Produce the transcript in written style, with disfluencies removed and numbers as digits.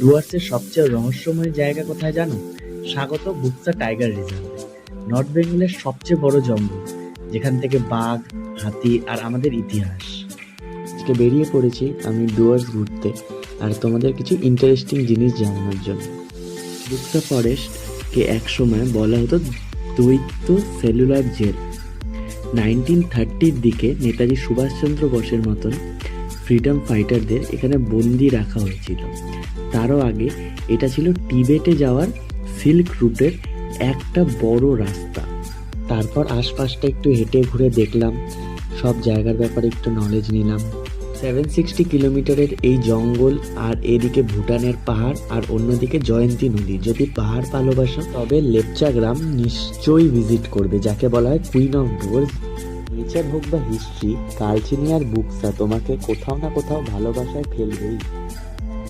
ডুয়ার্সের সবচেয়ে রহস্যময় জায়গা কোথায় জানো? স্বাগত বুকসা টাইগার রিজার্ভ, নর্থ বেঙ্গলের সবচেয়ে বড় জঙ্গল, যেখান থেকে বাঘ, হাতি আর আমাদের ইতিহাস। আজকে বেরিয়ে পড়েছি আমি ডুয়ার্স ঘুরতে, আর তোমাদের কিছু ইন্টারেস্টিং জিনিস জানানোর জন্য। বুকসা ফরেস্টকে একসময় বলা হতো দ্বৈত সেলুলার জেল। 1930-র দিকে নেতাজি সুভাষচন্দ্র বোসের মতন ফ্রিডম ফাইটারদের এখানে বন্দি রাখা হয়েছিল। তারও আগে এটা ছিল টিবেটে যাওয়ার সিল্ক রুটের একটা বড় রাস্তা। তারপর আশপাশটা একটু হেঁটে ঘুরে দেখলাম, সব জায়গার ব্যাপারে একটু নলেজ নিলাম। 760 কিলোমিটারের এই জঙ্গল, আর এদিকে ভুটানের পাহাড়, আর অন্যদিকে জয়ন্তী নদী। যদি পাহাড় ভালোবাসো তবে লেপচা গ্রাম নিশ্চয়ই ভিজিট করবে, যাকে বলা হয় কুইন অফ ডুয়ার্স। নেচার হোক বা হিস্ট্রি, কালচিনি আর বুকসা তোমাকে কোথাও না কোথাও ভালোবাসায় ফেলবেই।